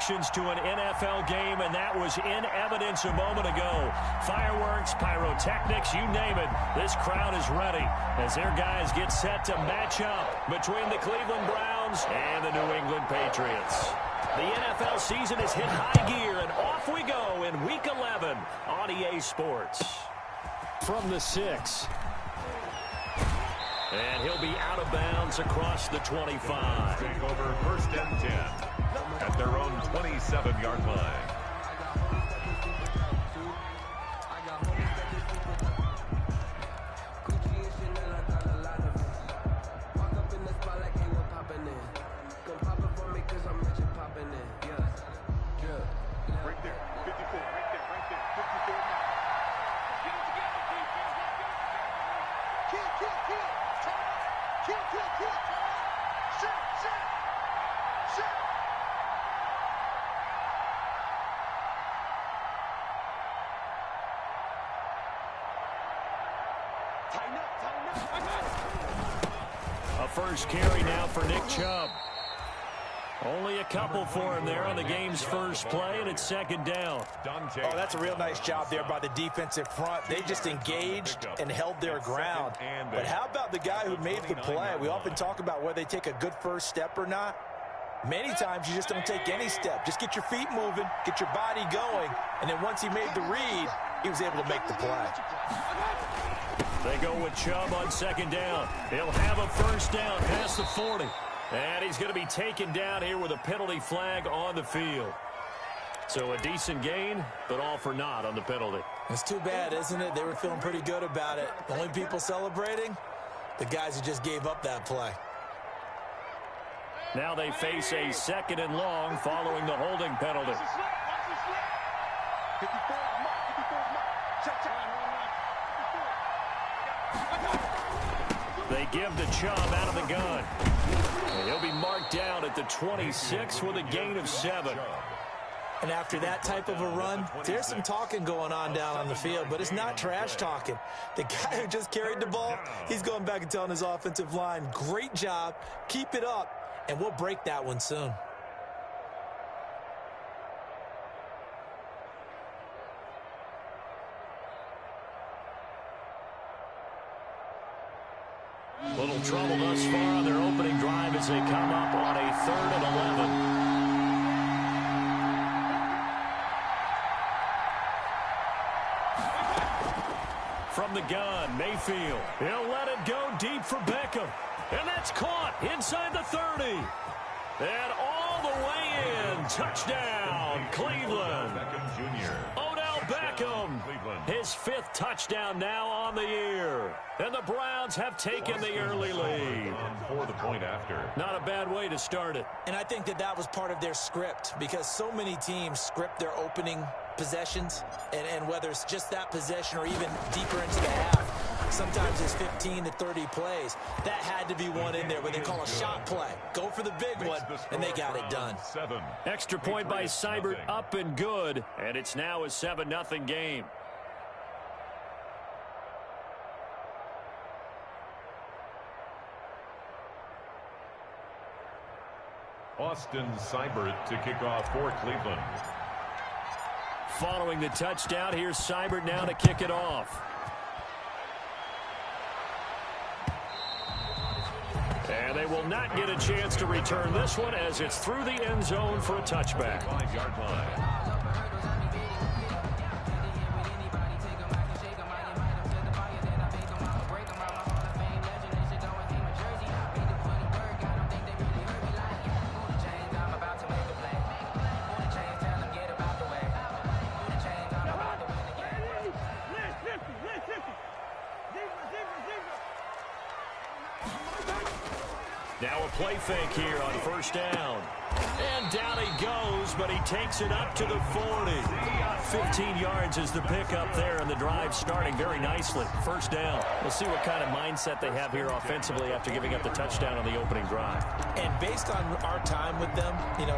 reactions to an NFL game, and that was in evidence a moment ago. Fireworks, pyrotechnics, you name it. This crowd is ready as their guys get set to match up between the Cleveland Browns and the New England Patriots. The NFL season has hit high gear, and off we go in Week 11 on EA Sports. From the 6. And he'll be out of bounds across the 25. Take over 1st and 10 at their own 27-yard line. A first carry now for Nick Chubb. Only a couple for him there on the game's first play, and it's 2nd down. Oh, that's a real nice job there by the defensive front. They just engaged and held their ground. But how about the guy who made the play? We often talk about whether they take a good first step or not. Many times you just don't take any step. Just get your feet moving, get your body going, and then once he made the read, he was able to make the play. They go with Chubb on 2nd down. He'll have a first down past the 40. And he's going to be taken down here with a penalty flag on the field. So a decent gain, but all for naught on the penalty. It's too bad, isn't it? They were feeling pretty good about it. The only people celebrating, the guys who just gave up that play. Now they face a 2nd and long following the holding penalty. They give to Chubb out of the gun. And he'll be marked down at the 26 with a gain of 7. And after that type of a run, there's some talking going on down on the field, but it's not trash talking. The guy who just carried the ball, he's going back and telling his offensive line, great job, keep it up, and we'll break that one soon. Little trouble thus far on their opening drive as they come up on a 3rd and 11. From the gun, Mayfield. He'll let it go deep for Beckham. And that's caught inside the 30. And all the way in. Touchdown, Cleveland. Beckham Jr. Odell Beckham. His 5th touchdown now on the year. And the Browns have taken the early lead. For the point after. Not a bad way to start it. And I think that was part of their script, because so many teams script their opening possessions, and whether it's just that possession or even deeper into the half, sometimes it's 15 to 30 plays. That had to be one in there where they call a shot play. Go for the big one, and they got it done. Extra point by Seibert, up and good, and it's now a 7-0 game. Austin Seibert to kick off for Cleveland. Following the touchdown, here's Seibert now to kick it off. And they will not get a chance to return this one as it's through the end zone for a touchback. 5-yard line. Now a play fake here on 1st down. And down he goes, but he takes it up to the 40. 15 yards is the pickup there, and the drive starting very nicely. 1st down. We'll see what kind of mindset they have here offensively after giving up the touchdown on the opening drive. And based on our time with them,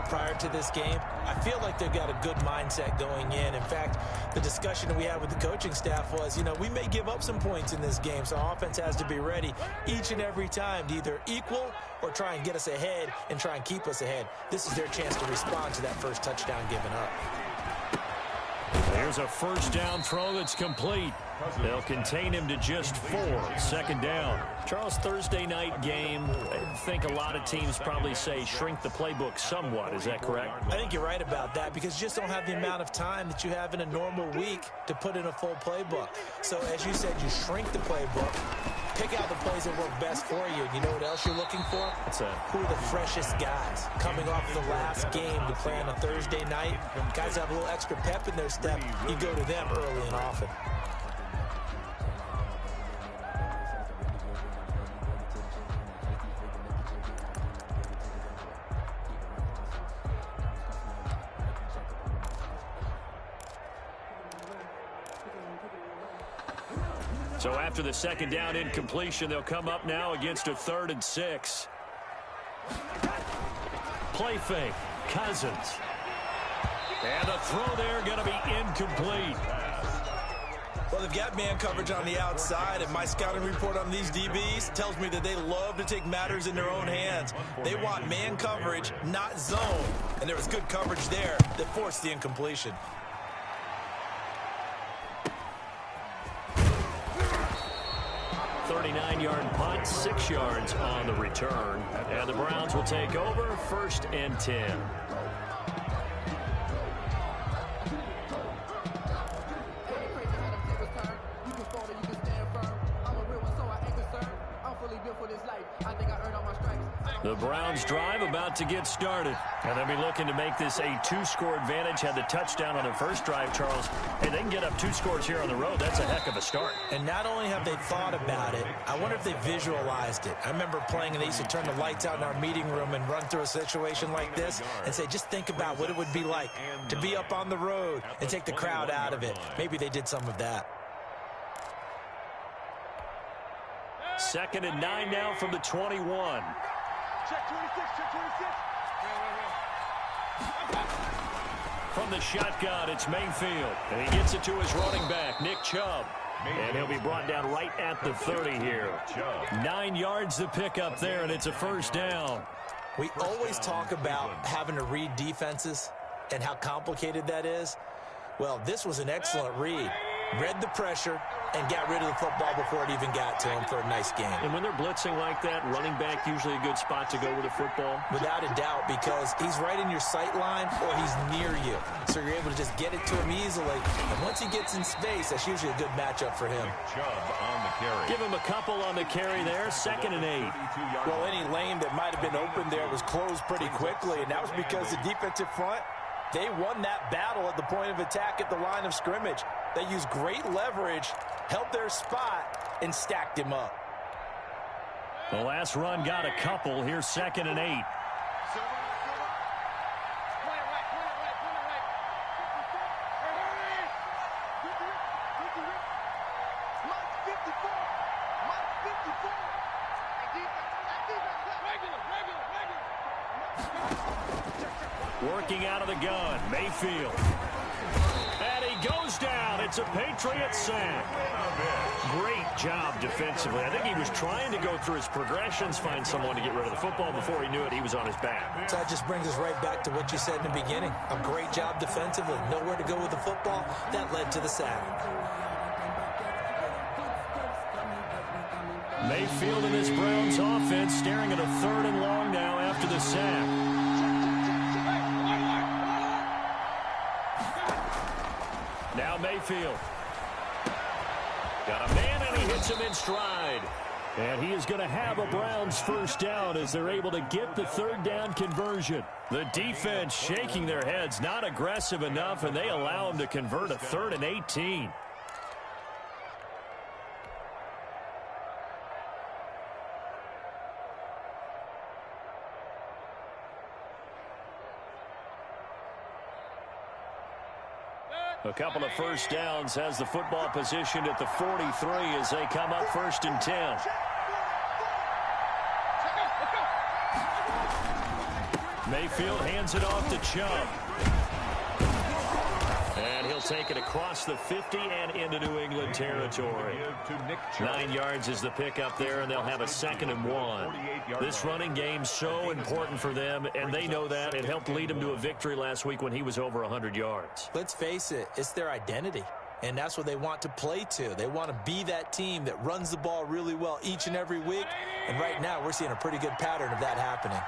prior to this game, I feel like they've got a good mindset going in. In fact, the discussion we had with the coaching staff was, we may give up some points in this game, so our offense has to be ready each and every time to either equal or try and get us ahead and try and keep us ahead. This is their chance to respond to that first touchdown given up. Here's a first down throw that's complete. They'll contain him to just 4. Second down. Charles, Thursday night game, I think a lot of teams probably say shrink the playbook somewhat. Is that correct? I think you're right about that because you just don't have the amount of time that you have in a normal week to put in a full playbook. So as you said, you shrink the playbook, pick out the plays that work best for you. And you know what else you're looking for? What's that? Who are the freshest guys coming off the last game to play on a Thursday night? Guys have a little extra pep in their step. You go to them early and often. So after the second down incompletion, they'll come up now against a 3rd and 6. Play fake. Cousins. And the throw there going to be incomplete. Well, they've got man coverage on the outside, and my scouting report on these DBs tells me that they love to take matters in their own hands. They want man coverage, not zone. And there was good coverage there that forced the incompletion. 39-yard punt, 6 yards on the return. And the Browns will take over 1st and 10. The Browns drive about to get started. And they'll be looking to make this a 2-score advantage. Had the touchdown on their first drive, Charles. Hey, they can get up 2 scores here on the road. That's a heck of a start. And not only have they thought about it, I wonder if they visualized it. I remember playing and they used to turn the lights out in our meeting room and run through a situation like this and say, just think about what it would be like to be up on the road and take the crowd out of it. Maybe they did some of that. 2nd and 9 now from the 21. Check 26, check 26. From the shotgun, it's Mayfield. And he gets it to his running back, Nick Chubb. And he'll be brought down right at the 30 here. 9 yards to pick up there, and it's a first down. We always talk about having to read defenses and how complicated that is. Well, this was an excellent read. Read the pressure and got rid of the football before it even got to him for a nice game. And when they're blitzing like that, running back usually a good spot to go with the football? Without a doubt, because he's right in your sight line or he's near you. So you're able to just get it to him easily. And once he gets in space, that's usually a good matchup for him. Chubb on the carry. Give him a couple on the carry there. 2nd and 8. Well, any lane that might have been open there was closed pretty quickly, and that was because the defensive front, they won that battle at the point of attack at the line of scrimmage. They used great leverage, held their spot, and stacked him up. The last run got a couple. Here's 2nd and 8. Working out of the gun, Mayfield. And he goes down. It's a Patriot sack. Great job defensively. I think he was trying to go through his progressions, find someone to get rid of the football. Before he knew it, he was on his back. So that just brings us right back to what you said in the beginning. A great job defensively. Nowhere to go with the football. That led to the sack. Mayfield and this Browns offense staring at a 3rd and long now after the sack. Now Mayfield. Got a man, and he hits him in stride. And he is going to have a Browns first down as they're able to get the 3rd down conversion. The defense shaking their heads, not aggressive enough, and they allow him to convert a 3rd and 18. A couple of first downs has the football positioned at the 43 as they come up 1st and 10. Mayfield hands it off to Chubb. He'll take it across the 50 and into New England territory. 9 yards is the pickup there, and they'll have a 2nd and 1. This running game's so important for them, and they know that. It helped lead them to a victory last week when he was over 100 yards. Let's face it, it's their identity. And that's what they want to play to. They want to be that team that runs the ball really well each and every week. And right now, we're seeing a pretty good pattern of that happening.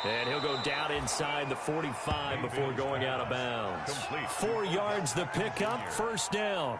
And he'll go down inside the 45 before going out of bounds. 4 yards the pickup, 1st down.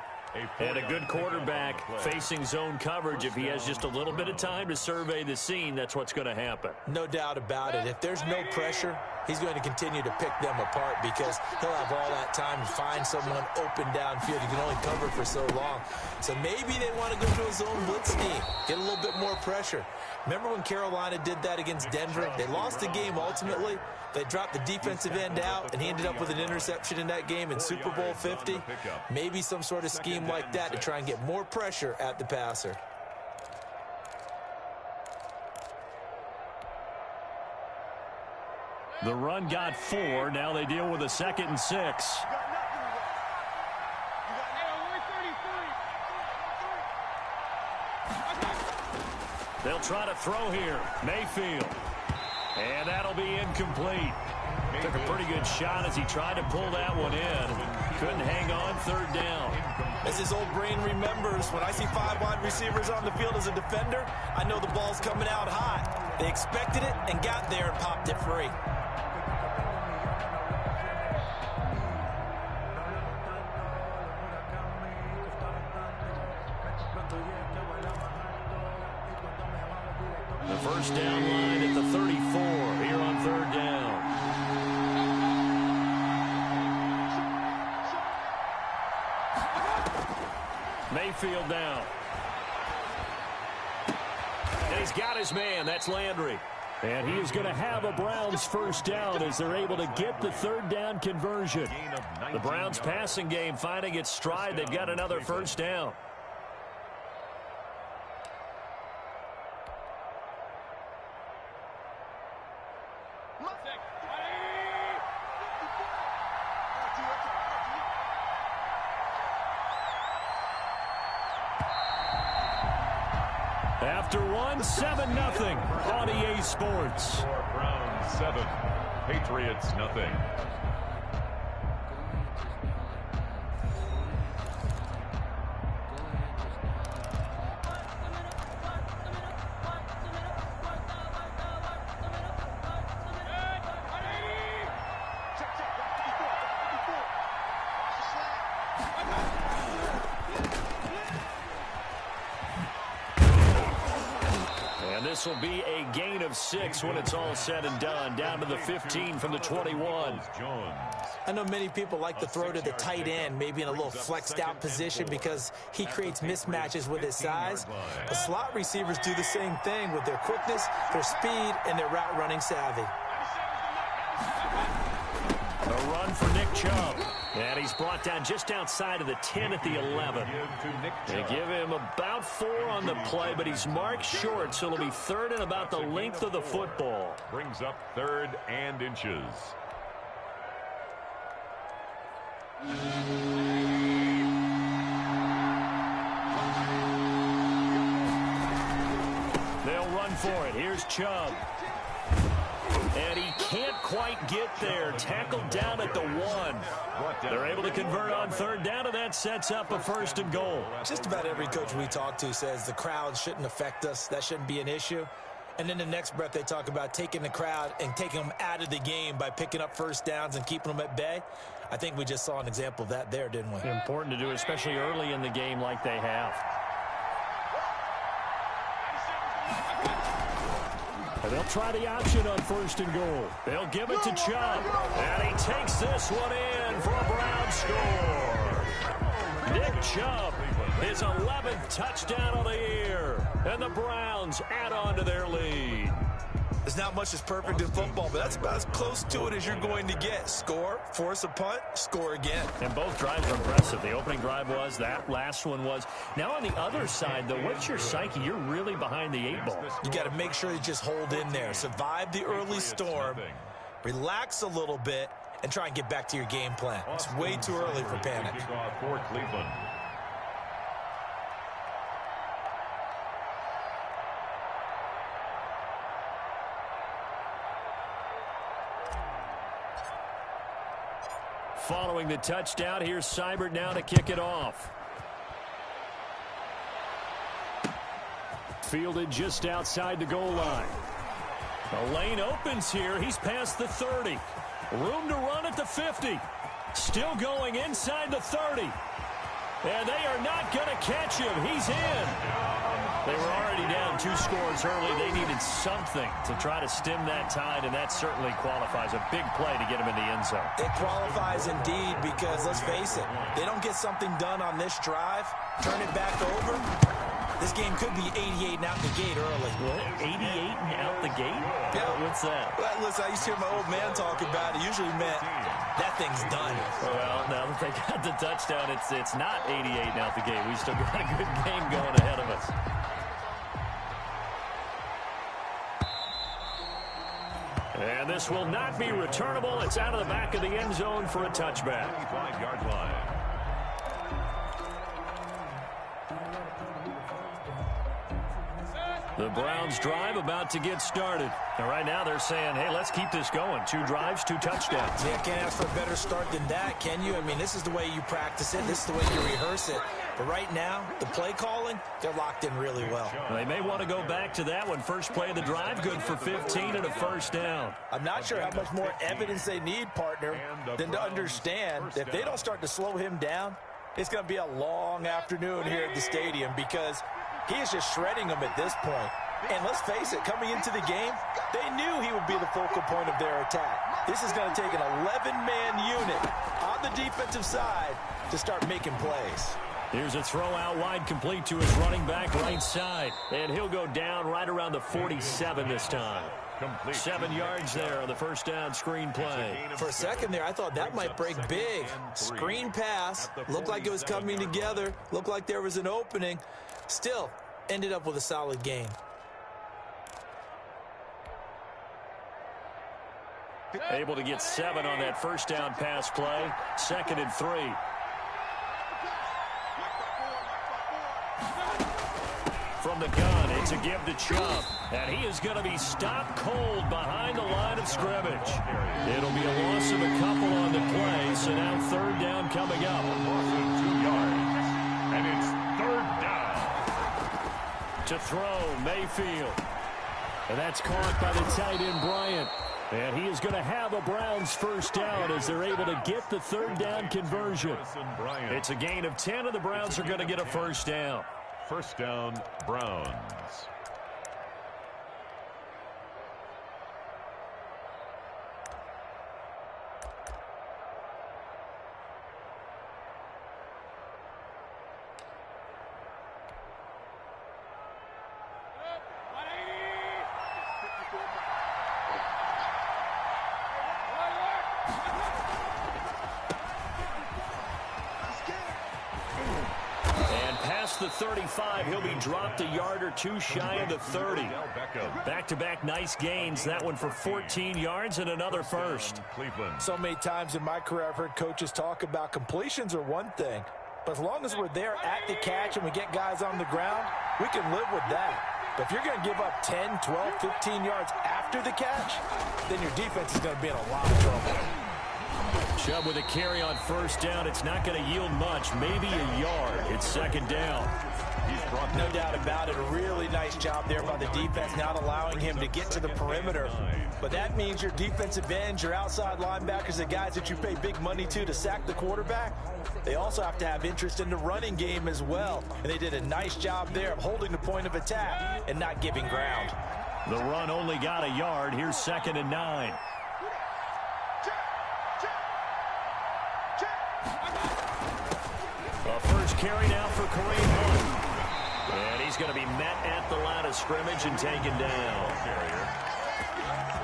And a good quarterback facing zone coverage. If he has just a little bit of time to survey the scene, that's what's going to happen. No doubt about it. If there's no pressure, he's going to continue to pick them apart because he'll have all that time to find someone open downfield. He can only cover for so long. So maybe they want to go to a zone blitz scheme, get a little bit more pressure. Remember when Carolina did that against Denver? They lost the game ultimately. They dropped the defensive end out, and he ended up with an interception in that game in Super Bowl 50. Maybe some sort of scheme like that to try and get more pressure at the passer. The run got 4. Now they deal with a 2nd and 6. They'll try to throw here. Mayfield. And that'll be incomplete. Took a pretty good shot as he tried to pull that one in. Couldn't hang on, 3rd down. As his old brain remembers, when I see 5 wide receivers on the field as a defender, I know the ball's coming out hot. They expected it and got there and popped it free. The 1st down line at the 34 here on 3rd down. Mayfield down. And he's got his man. That's Landry. And he is going to have a Browns 1st down as they're able to get the 3rd down conversion. The Browns passing game finding its stride. They've got another 1st down. After 7-0 on EA Sports. Browns 7, Patriots nothing. This will be a gain of 6 when it's all said and done. Down to the 15 from the 21. I know many people like to throw to the tight end, maybe in a little flexed out position because he creates mismatches with his size. The slot receivers do the same thing with their quickness, their speed, and their route running savvy. A run for Nick Chubb. And he's brought down just outside of the 10 at the 11. They give him about 4 on the play, but he's marked short, so it'll be 3rd and about the length of the football. Brings up 3rd and inches. They'll run for it. Here's Chubb. And he can't quite get there. Tackled down at the 1. They're able to convert on 3rd down, and that sets up a 1st and goal. Just about every coach we talk to says the crowd shouldn't affect us. That shouldn't be an issue. And then the next breath they talk about taking the crowd and taking them out of the game by picking up 1st downs and keeping them at bay. I think we just saw an example of that there, didn't we? Important to do, especially early in the game like they have. And they'll try the option on 1st and goal. They'll give it to Chubb. And he takes this one in for a Brown score. Nick Chubb, his 11th touchdown of the year. And the Browns add on to their lead. There's not much is perfect in football, but that's about as close to it as you're going to get. Score, force a punt, score again. And both drives are impressive. The opening drive was, that last one was. Now on the other side, though, what's your psyche? You're really behind the 8 ball. You got to make sure you just hold in there. Survive the early storm, relax a little bit, and try and get back to your game plan. It's way too early for panic. For Cleveland. Following the touchdown, here's Seibert now to kick it off. Fielded just outside the goal line. The lane opens here. He's past the 30. Room to run at the 50. Still going inside the 30. And they are not going to catch him. He's in. They were already down 2 scores early. They needed something to try to stem that tide, and that certainly qualifies. A big play to get him in the end zone. It qualifies indeed because, let's face it, they don't get something done on this drive, turn it back over, this game could be 88 and out the gate early. What? 88 and out the gate? Yeah. What's that? Well, listen, I used to hear my old man talk about it. Usually meant that thing's done. Well, now that they got the touchdown, it's not 88 and out the gate. We still got a good game going ahead of us. And this will not be returnable. It's out of the back of the end zone for a touchback. 5-yard line. The Browns drive about to get started. And right now they're saying, hey, let's keep this going. 2 drives, 2 touchdowns. Yeah, can't ask for a better start than that, can you? I mean, this is the way you practice it. This is the way you rehearse it. But right now, the play calling, they're locked in really well. They may want to go back to that one. First play of the drive, good for 15 and a first down. I'm not sure how much more evidence they need, partner, than to understand that if they don't start to slow him down, it's going to be a long afternoon here at the stadium because he is just shredding them at this point. And let's face it, coming into the game, they knew he would be the focal point of their attack. This is going to take an 11-man unit on the defensive side to start making plays. Here's a throw out wide, complete to his running back right side. And he'll go down right around the 47 this time. 7 yards there on the first down screen play. For a second there, I thought that might break big. Screen pass, looked like it was coming together, looked like there was an opening. Still, ended up with a solid game. Able to get 7 on that first down pass play. 2nd and 3. From the gun, it's a give to Chubb. And he is going to be stopped cold behind the line of scrimmage. It'll be a loss of a couple on the play, so now 3rd down coming up. Loss of 2 yards. And it's 3rd down. To throw, Mayfield. And that's caught by the tight end, Bryant. And he is going to have a Browns first down as they're able to get the 3rd down conversion. It's a gain of 10, and the Browns are going to get a first down. First down, Browns. The 35, he'll be dropped a yard or 2 shy of the 30. Back-to-back nice gains. That one for 14 yards and another first. So many times in my career I've heard coaches talk about completions are one thing, but as long as we're there at the catch and we get guys on the ground, we can live with that. But if you're going to give up 10, 12, 15 yards after the catch, then your defense is going to be in a lot of trouble. Chubb with a carry on first down. It's not going to yield much, maybe a yard. It's 2nd down. No doubt about it. A really nice job there by the defense, not allowing him to get to the perimeter. But that means your defensive ends, your outside linebackers, the guys that you pay big money to sack the quarterback, they also have to have interest in the running game as well. And they did a nice job there of holding the point of attack and not giving ground. The run only got a yard. Here's 2nd and 9. First carry now for Kareem Hunt. And he's going to be met at the line of scrimmage and taken down.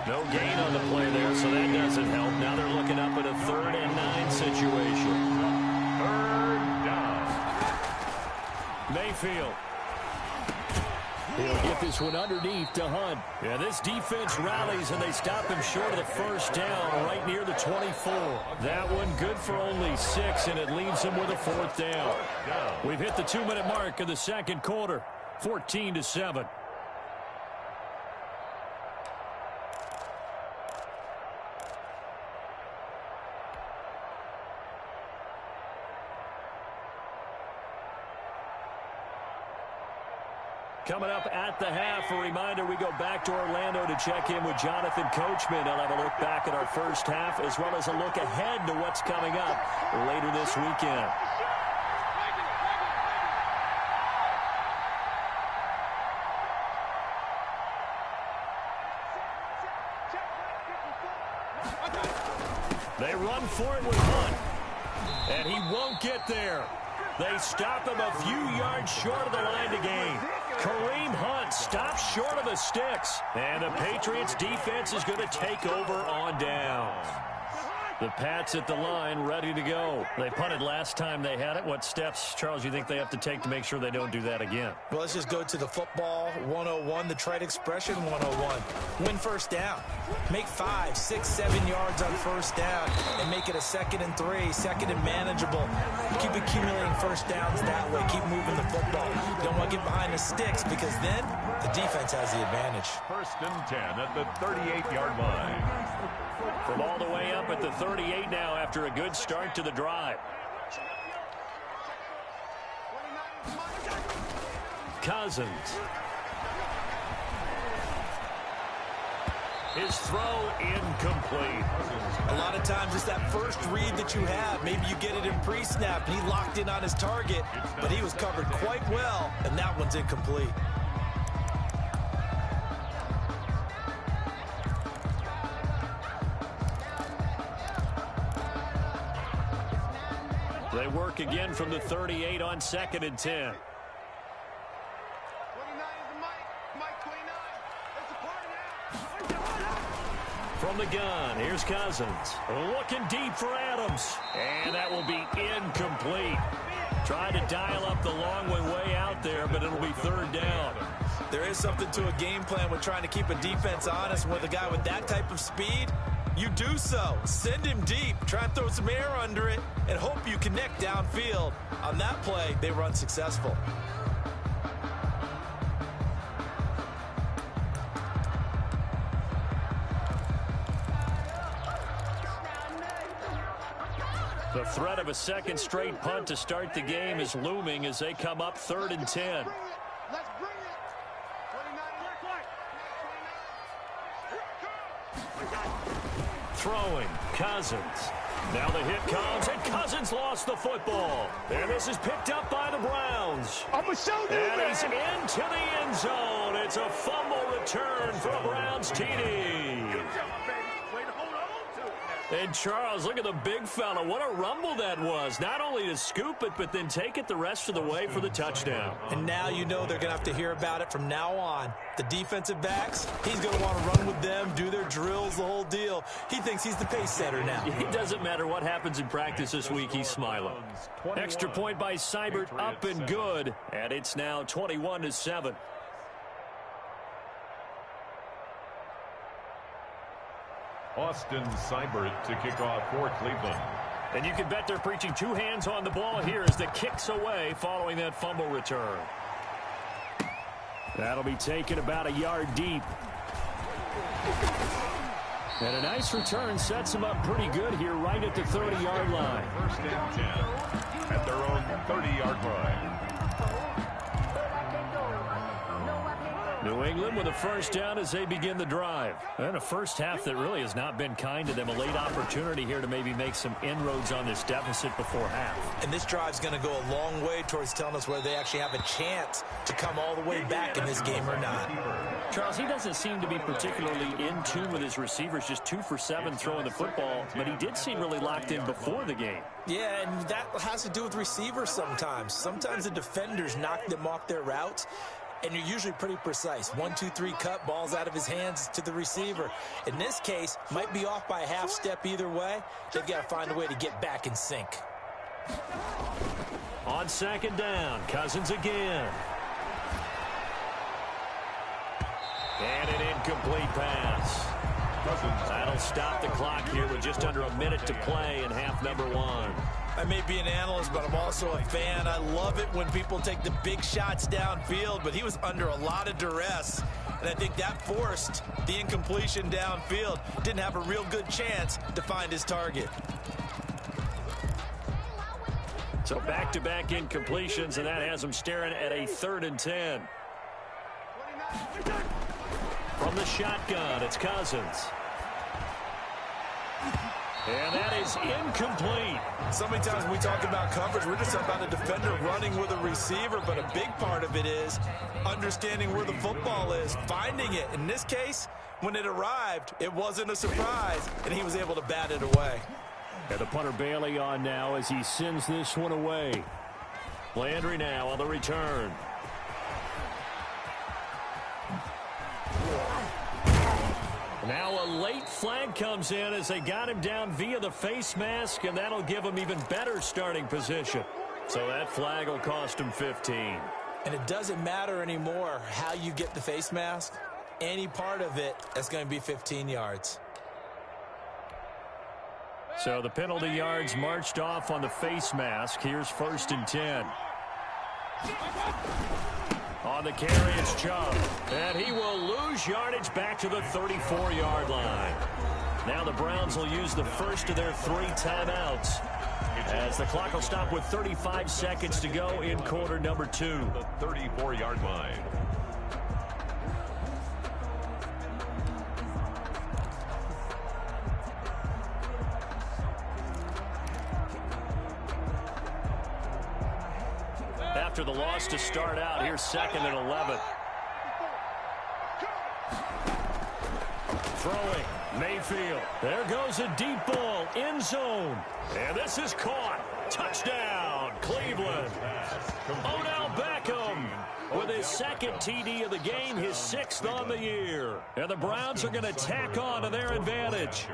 No gain on the play there, so that doesn't help. Now they're looking up at a 3rd and 9 situation. 3rd down. Mayfield. He'll get this one underneath to Hunt. Yeah, this defense rallies, and they stop him short of the 1st down right near the 24. That one good for only 6, and it leaves him with a 4th down. We've hit the 2-minute mark of the 2nd quarter, 14-7. Coming up at the half, a reminder, we go back to Orlando to check in with Jonathan Coachman. I'll have a look back at our first half as well as a look ahead to what's coming up later this weekend. They run for it with Hunt, and he won't get there. They stop him a few yards short of the line to gain. Kareem Hunt stops short of the sticks. And the Patriots defense is going to take over on downs. The Pats at the line ready to go. They punted last time they had it. What steps, Charles, you think they have to take to make sure they don't do that again? Well, let's just go to the football 101, the trade expression 101. Win 1st down. Make 5, 6, 7 yards on 1st down and make it a 2nd and 3, 2nd and manageable. Keep accumulating 1st downs that way. Keep moving the football. Don't want to get behind the sticks because then the defense has the advantage. 1st and 10 at the 38-yard line. From all the way up at the 38 now after a good start to the drive. Cousins. His throw incomplete. A lot of times it's that first read that you have. Maybe you get it in pre-snap, and he locked in on his target, but he was covered quite well, and that one's incomplete. They work again from the 38 on 2nd and 10. From the gun, here's Cousins. Looking deep for Adams. And that will be incomplete. Tried to dial up the long way out there, but it'll be 3rd down. There is something to a game plan with trying to keep a defense honest. With a guy with that type of speed, you do so. Send him deep. Try and throw some air under it and hope you connect downfield. On that play, they run successful. The threat of a 2nd straight punt to start the game is looming as they come up 3rd and 10. Throwing, Cousins. Now the hit comes, and Cousins lost the football. And this is picked up by the Browns. I'm a show dude, and he's into the end zone. It's a fumble return for a Browns TD. And Charles, look at the big fella. What a rumble that was. Not only to scoop it, but then take it the rest of the way for the touchdown. And now you know they're going to have to hear about it from now on. The defensive backs, he's going to want to run with them, do their drills, the whole deal. He thinks he's the pace setter now. It doesn't matter what happens in practice this week, he's smiling. Extra point by Seibert, up and good. And it's now 21-7. Austin Seibert to kick off for Cleveland. And you can bet they're preaching 2 hands on the ball here as the kick's away following that fumble return. That'll be taken about a yard deep. And a nice return sets them up pretty good here right at the 30-yard line. 1st and 10 at their own 30-yard line. New England with a 1st down as they begin the drive. And a first half that really has not been kind to them. A late opportunity here to maybe make some inroads on this deficit before half. And this drive's going to go a long way towards telling us whether they actually have a chance to come all the way back in this game or not. Charles, he doesn't seem to be particularly in tune with his receivers, just 2 for 7 throwing the football, but he did seem really locked in before the game. Yeah, and that has to do with receivers sometimes. Sometimes the defenders knock them off their routes. and you're usually pretty precise. 1, 2, 3 cut, balls out of his hands to the receiver. In this case, might be off by a half step either way. They've got to find a way to get back in sync. On second down, Cousins again. And an incomplete pass. That'll stop the clock here with just under a minute to play in half number 1. I may be an analyst, but I'm also a fan. I love it when people take the big shots downfield, but he was under a lot of duress, and I think that forced the incompletion downfield. Didn't have a real good chance to find his target. So back-to-back incompletions, and that has him staring at a 3rd and 10. From the shotgun, it's Cousins. And that is incomplete. So many times when we talk about coverage, we're just talking about a defender running with a receiver, but a big part of it is understanding where the football is, finding it. In this case, when it arrived, it wasn't a surprise, and he was able to bat it away. And the punter Bailey on now as he sends this one away. Landry now on the return. Now a late flag comes in as they got him down via the face mask, and that'll give him even better starting position. So that flag will cost him 15. And it doesn't matter anymore how you get the face mask. Any part of it, that's going to be 15 yards. So the penalty yards marched off on the face mask. Here's 1st and 10. On the carry, it's Chubb. And he will lose yardage back to the 34-yard line. Now the Browns will use the first of their 3 timeouts, as the clock will stop with 35 seconds to go in quarter number 2. The 34-yard line. After the loss to start out, here's 2nd and 11. Throwing, Mayfield. There goes a deep ball, end zone. And this is caught. Touchdown, Cleveland. Odell Beckham with his 2nd TD of the game, his 6th on the year. And the Browns are going to tack on to their advantage.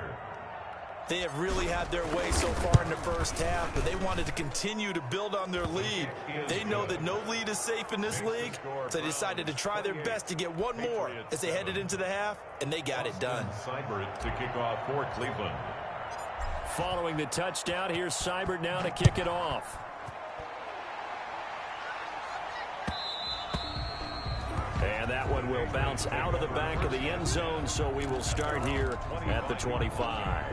They have really had their way so far in the first half, but they wanted to continue to build on their lead. They know that no lead is safe in this league, so they decided to try their best to get one more as they headed into the half, and they got it done. Seibert to kick off for Cleveland. Following the touchdown, here's Seibert now to kick it off. And that one will bounce out of the back of the end zone, so we will start here at the 25.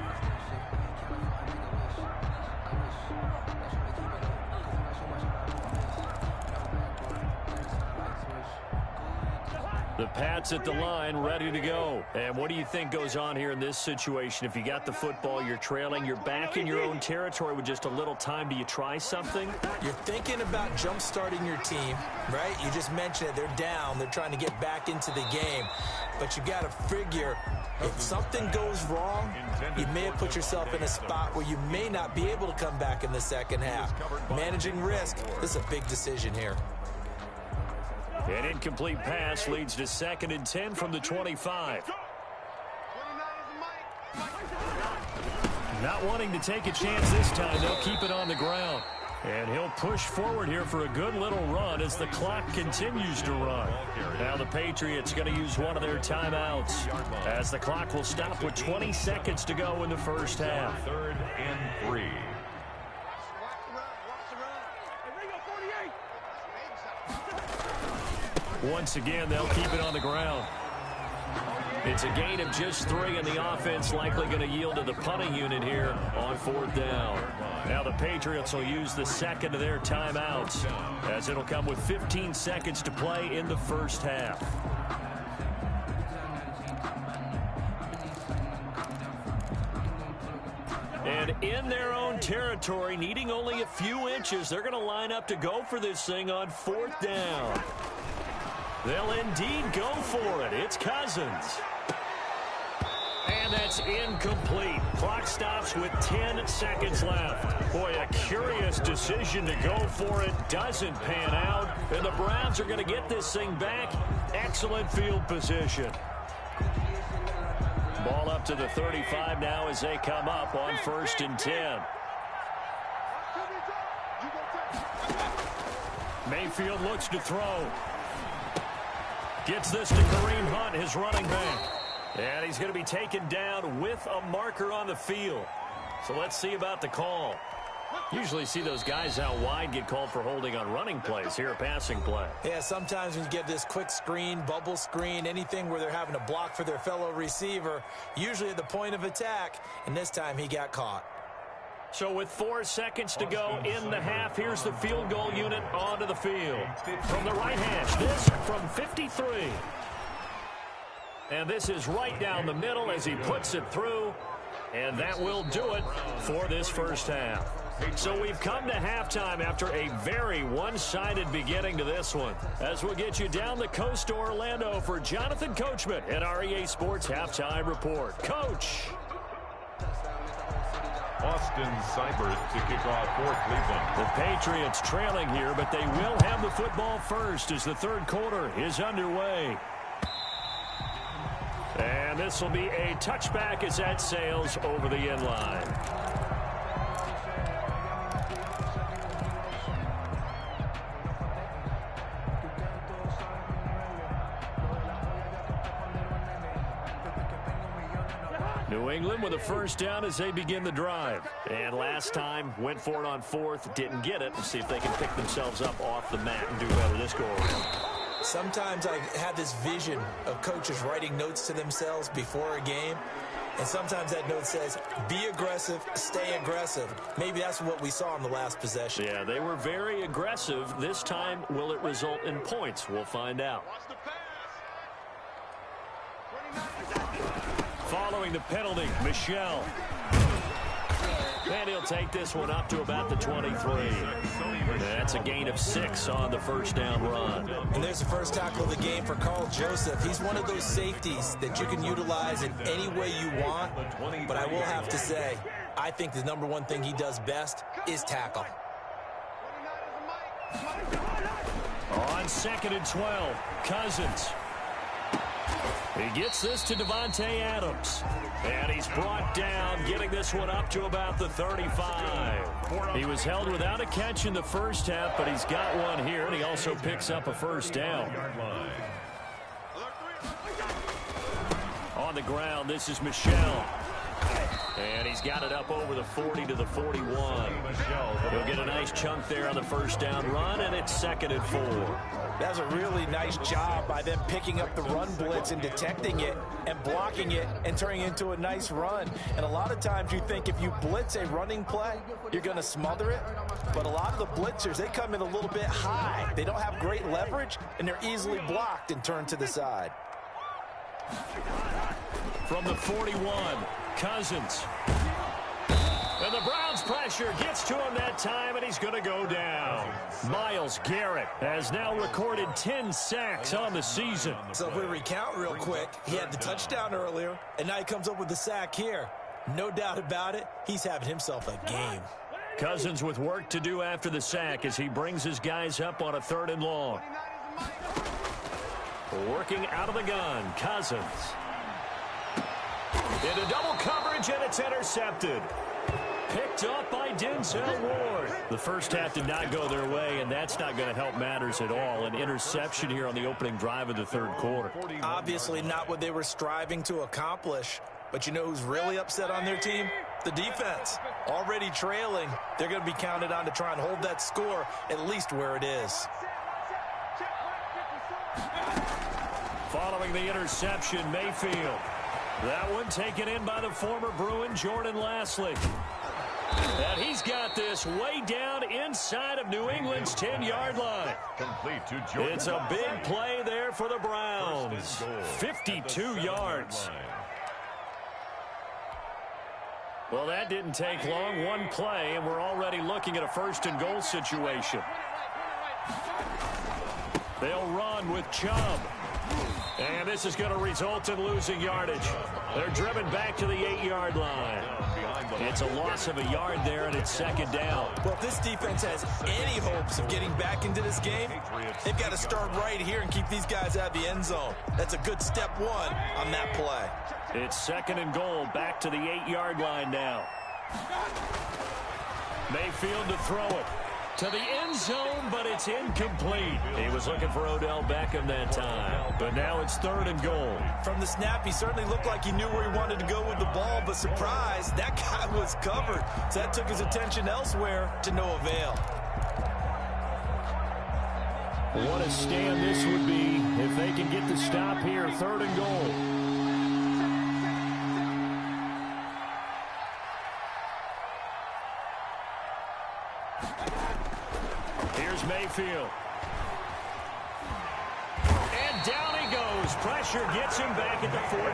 The Pats at the line, ready to go. And what do you think goes on here in this situation? If you got the football, you're trailing, you're back in your own territory with just a little time. Do you try something? You're thinking about jump-starting your team, right? You just mentioned it. They're down. They're trying to get back into the game. But you got to figure, if something goes wrong, you may have put yourself in a spot where you may not be able to come back in the second half. Managing risk, this is a big decision here. An incomplete pass leads to 2nd and 10 from the 25. Not wanting to take a chance this time, they'll keep it on the ground. And he'll push forward here for a good little run as the clock continues to run. Now the Patriots going to use one of their timeouts as the clock will stop with 20 seconds to go in the first half. 3rd and 3. Once again, they'll keep it on the ground. It's a gain of just 3, and the offense likely going to yield to the punting unit here on 4th down. Now the Patriots will use the 2nd of their timeouts, as it'll come with 15 seconds to play in the first half. And in their own territory, needing only a few inches, they're going to line up to go for this thing on 4th down. They'll indeed go for it. It's Cousins. And that's incomplete. Clock stops with 10 seconds left. Boy, a curious decision to go for it. Doesn't pan out. And the Browns are going to get this thing back. Excellent field position. Ball up to the 35 now as they come up on 1st and 10. Mayfield looks to throw. Gets this to Kareem Hunt, his running back. And he's going to be taken down with a marker on the field. So let's see about the call. Usually see those guys out wide get called for holding on running plays. Here, a passing play. Yeah, sometimes when you get this quick screen, bubble screen, anything where they're having to block for their fellow receiver, usually at the point of attack, and this time he got caught. So with 4 seconds to go in the half, here's the field goal unit onto the field. From the right hash, this from 53. And this is right down the middle as he puts it through. And that will do it for this first half. So we've come to halftime after a very one-sided beginning to this one. As we'll get you down the coast to Orlando for Jonathan Coachman at our EA Sports Halftime Report. Coach. Austin Seibert to kick off for Cleveland. The Patriots trailing here, but they will have the football first as the third quarter is underway. And this will be a touchback as that sails over the end line. New England with a first down as they begin the drive. And last time, went for it on 4th, didn't get it. Let's see if they can pick themselves up off the mat and do better this go-around. Sometimes I have this vision of coaches writing notes to themselves before a game. And sometimes that note says, be aggressive, stay aggressive. Maybe that's what we saw in the last possession. Yeah, they were very aggressive. This time, will it result in points? We'll find out. Following the penalty, Michel. And he'll take this one up to about the 23. That's a gain of 6 on the first down run. And there's the first tackle of the game for Carl Joseph. He's one of those safeties that you can utilize in any way you want. But I will have to say, I think the number one thing he does best is tackle. On 2nd and 12, Cousins. He gets this to Devontae Adams. And he's brought down, getting this one up to about the 35. He was held without a catch in the first half, but he's got one here, and he also picks up a first down. On the ground, this is Michel. And he's got it up over the 40 to the 41. He'll get a nice chunk there on the first down run, and it's 2nd and 4. That's a really nice job by them picking up the run blitz and detecting it and blocking it and turning it into a nice run. And a lot of times you think if you blitz a running play, you're going to smother it. But a lot of the blitzers, they come in a little bit high. They don't have great leverage, and they're easily blocked and turned to the side. From the 41, Cousins. And the Browns pressure gets to him that time, and he's going to go down. Myles Garrett has now recorded 10 sacks on the season. So if we recount real quick, he had the touchdown earlier, and now he comes up with the sack here. No doubt about it, he's having himself a game. Cousins with work to do after the sack as he brings his guys up on a 3rd and long. Working out of the gun, Cousins. Into double coverage, and it's intercepted. Picked up by Denzel Ward. The first half did not go their way, and that's not going to help matters at all. An interception here on the opening drive of the third quarter. Obviously not what they were striving to accomplish. But you know who's really upset on their team? The defense. Already trailing. They're going to be counted on to try and hold that score at least where it is. Following the interception, Mayfield. That one taken in by the former Bruin, Jordan Lasley. And he's got this way down inside of New England's 10-yard line. Complete to Jordan. It's a big play there for the Browns. 52 yards. Well, that didn't take long. One play, and we're already looking at a 1st and goal situation. They'll run with Chubb. And this is going to result in losing yardage. They're driven back to the 8-yard line. It's a loss of a yard there, and it's second down. Well, if this defense has any hopes of getting back into this game, they've got to start right here and keep these guys out of the end zone. That's a good step one on that play. It's second and goal, back to the 8-yard line now. Mayfield to throw it to the end zone, but it's incomplete. He was looking for Odell Beckham that time, but now it's third and goal. From the snap, he certainly looked like he knew where he wanted to go with the ball, but surprise, that guy was covered. So that took his attention elsewhere to no avail. What a stand this would be if they can get the stop here, third and goal. Mayfield. And down he goes. Pressure gets him back at the 14.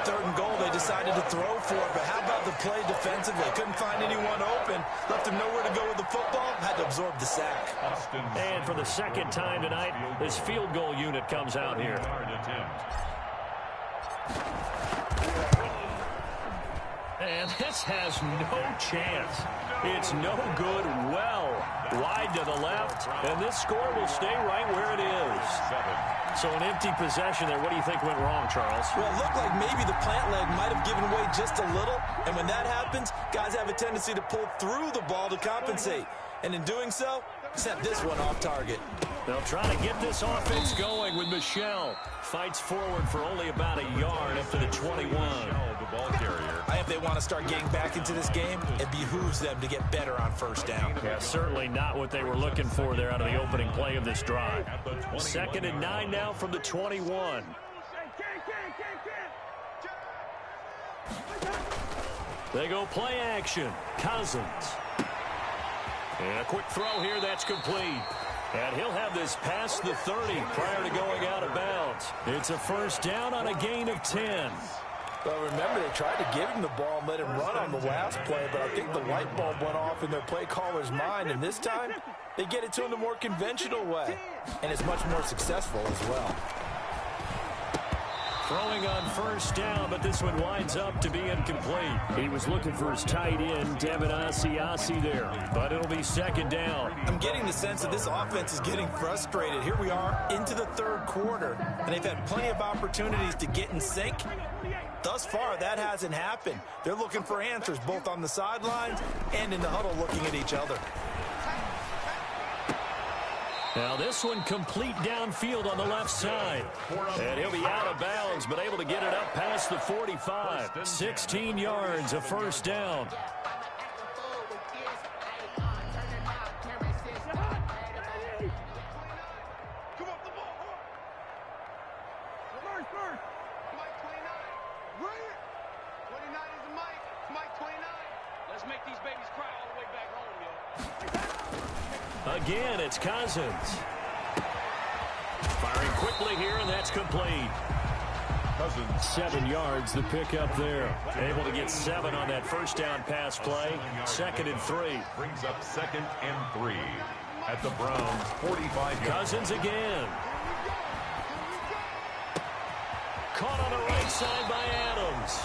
Third and goal, they decided to throw for it, but how about the play defensively? Couldn't find anyone open. Left him nowhere to go with the football. Had to absorb the sack. And for the second time tonight, this field goal unit comes out here. And this has no chance. It's no good. Well wide to the left, and this score will stay right where it is. So an empty possession there. What do you think went wrong, Charles? Well, it looked like maybe the plant leg might have given way just a little, and when that happens, guys have a tendency to pull through the ball to compensate. And in doing so, sent this one off target. They'll try to get this offense going with Michel. Fights forward for only about a yard up to the 21. The ball carrier. I think they want to start getting back into this game. It behooves them to get better on first down. Yeah, certainly not what they were looking for there out of the opening play of this drive. Second and 9 now from the 21. They go play action. Cousins. And a quick throw here that's complete. And he'll have this past the 30 prior to going out of bounds. It's a first down on a gain of 10. Well, remember, they tried to give him the ball and let him run on the last play, but I think the light bulb went off in their play caller's mind, and this time they get it to him the more conventional way, and it's much more successful as well. Throwing on first down, but this one winds up to be incomplete. He was looking for his tight end, Devin Asiasi there, but it'll be second down. I'm getting the sense that this offense is getting frustrated. Here we are into the third quarter, and they've had plenty of opportunities to get in sync. Thus far, that hasn't happened. They're looking for answers both on the sidelines and in the huddle looking at each other. Now this one complete downfield on the left side. And he'll be out of bounds, but able to get it up past the 45. 16 yards, a first down. Again, it's Cousins. Firing quickly here, and that's complete. Cousins. 7 yards, the pickup there. Able to get 7 on that first down pass play. Second and 3. Brings up second and 3 at the Browns' 45. Cousins again. Caught on the right side by Adams.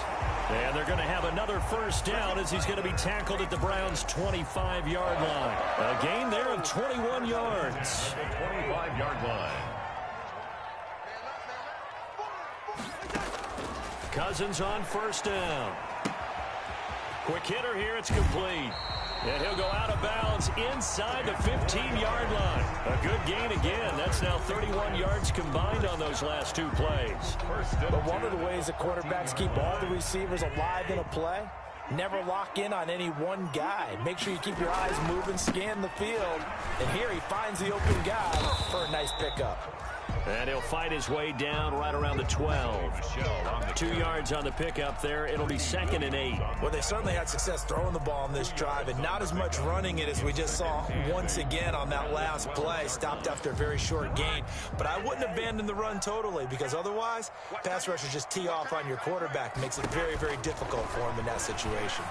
And they're going to have another first down as he's going to be tackled at the Browns' 25-yard line. A gain there of 21 yards. 25-yard line. Cousins on first down. Quick hitter here, it's complete. And he'll go out of bounds inside the 15-yard line. A good gain again. That's now 31 yards combined on those last 2 plays. But one of the ways the quarterbacks keep all the receivers alive in a play, never lock in on any one guy. Make sure you keep your eyes moving, scan the field. And here he finds the open guy for a nice pickup. And he'll fight his way down right around the 12. 2 yards on the pickup there. It'll be second and 8. Well, they certainly had success throwing the ball on this drive, and not as much running it as we just saw once again on that last play. Stopped after a very short gain. But I wouldn't abandon the run totally, because otherwise, pass rushers just tee off on your quarterback. Makes it very, very difficult for him in that situation.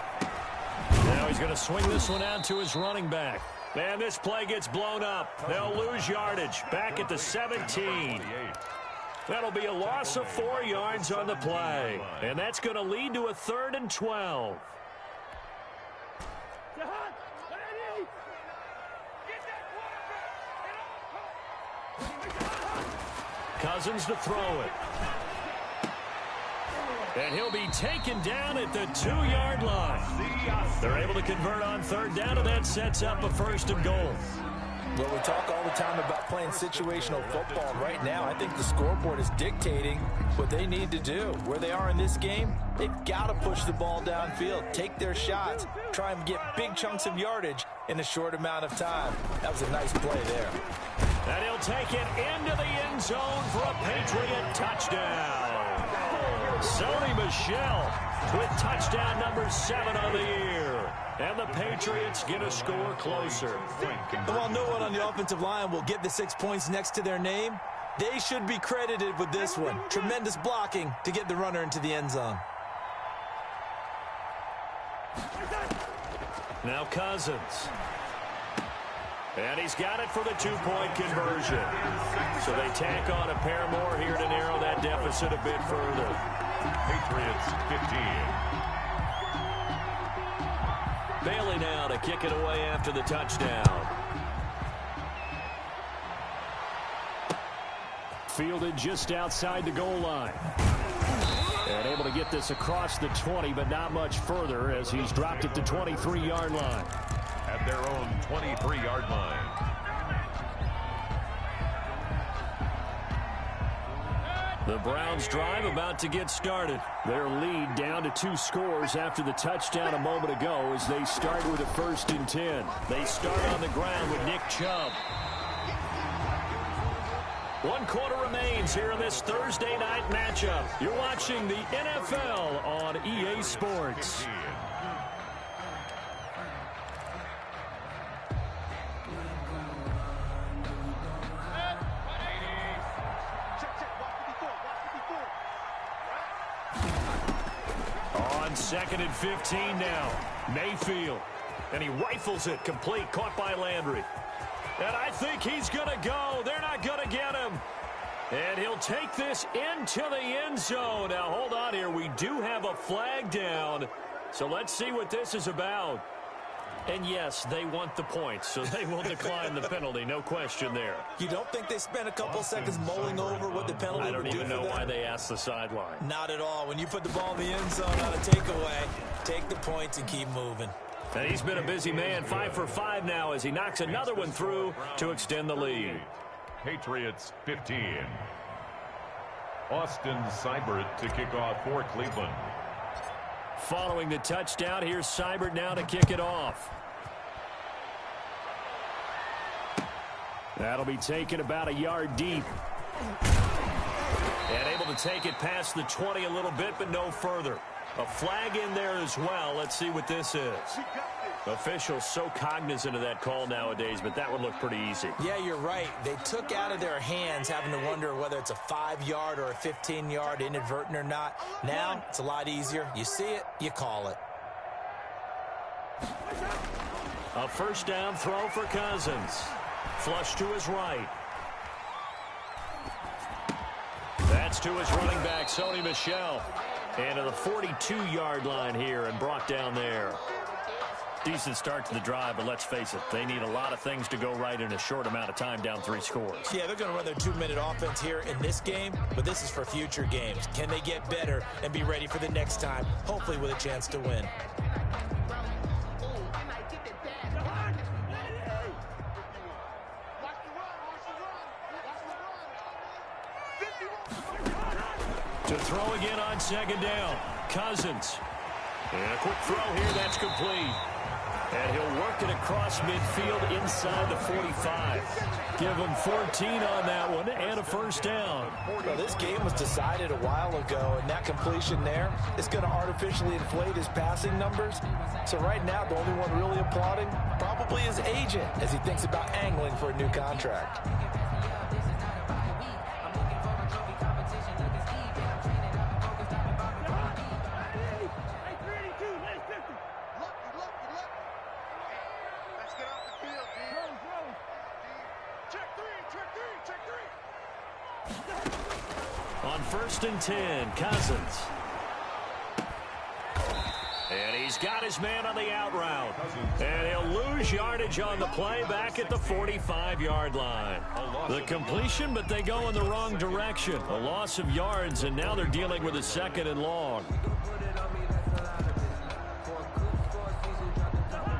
Now he's going to swing this one out to his running back. And this play gets blown up. They'll lose yardage. Back at the 17. That'll be a loss of 4 yards on the play. And that's going to lead to a 3rd and 12. Cousins to throw it. And he'll be taken down at the 2-yard line. They're able to convert on 3rd down, and that sets up a 1st and goal. Well, we talk all the time about playing situational football. Right now, I think the scoreboard is dictating what they need to do. Where they are in this game, they've got to push the ball downfield, take their shots, try and get big chunks of yardage in a short amount of time. That was a nice play there. And he'll take it into the end zone for a Patriot touchdown. Sony Michel with touchdown number 7 on the year. And the Patriots get a score closer. And while no one on the offensive line will get the 6 points next to their name, they should be credited with this one. Tremendous blocking to get the runner into the end zone. Now Cousins. And he's got it for the 2-point conversion. So they tack on a pair more here to narrow that deficit a bit further. Patriots 15. Bailey now to kick it away after the touchdown. Fielded just outside the goal line. And able to get this across the 20, but not much further as he's dropped it to 23-yard line. At their own 23-yard line. The Browns drive about to get started. Their lead down to 2 scores after the touchdown a moment ago as they start with a 1st and 10. They start on the ground with Nick Chubb. 1 quarter remains here in this Thursday night matchup. You're watching the NFL on EA Sports. On 2nd and 15 now. Mayfield. And he rifles it complete. Caught by Landry. And I think he's going to go. They're not going to get him. And he'll take this into the end zone. Now, hold on here. We do have a flag down. So let's see what this is about. And yes, they want the points, so they will decline the penalty. No question there. You don't think they spent a couple seconds mulling over what the penalty would do? I don't even know why they asked the sideline. Not at all. When you put the ball in the end zone on a takeaway, take the points and keep moving. And he's been a busy man, 5 for 5 now as he knocks another one through to extend the lead. Patriots 15. Austin Seibert to kick off for Cleveland. Following the touchdown, here's Seibert now to kick it off. That'll be taken about a yard deep. And able to take it past the 20 a little bit, but no further. A flag in there as well. Let's see what this is. Officials so cognizant of that call nowadays, but that would look pretty easy. Yeah, you're right. They took out of their hands having to wonder whether it's a 5-yard or a 15-yard inadvertent or not. Now, it's a lot easier. You see it, you call it. A 1st down throw for Cousins. Flush to his right. That's to his running back, Sony Michel. And to the 42-yard line here and brought down there. Decent start to the drive, but let's face it, they need a lot of things to go right in a short amount of time, down 3 scores. Yeah, they're going to run their 2-minute offense here in this game, but this is for future games. Can they get better and be ready for the next time, hopefully with a chance to win? To throw again on 2nd down. Cousins. And a quick throw here, that's complete. And he'll work it across midfield inside the 45. Give him 14 on that one and a 1st down. Well, this game was decided a while ago, and that completion there is going to artificially inflate his passing numbers. So right now, the only one really applauding probably his agent as he thinks about angling for a new contract. On 1st and 10, Cousins. And he's got his man on the out route. And he'll lose yardage on the play back at the 45-yard line. The completion, but they go in the wrong direction. A loss of yards, and now they're dealing with a 2nd and long.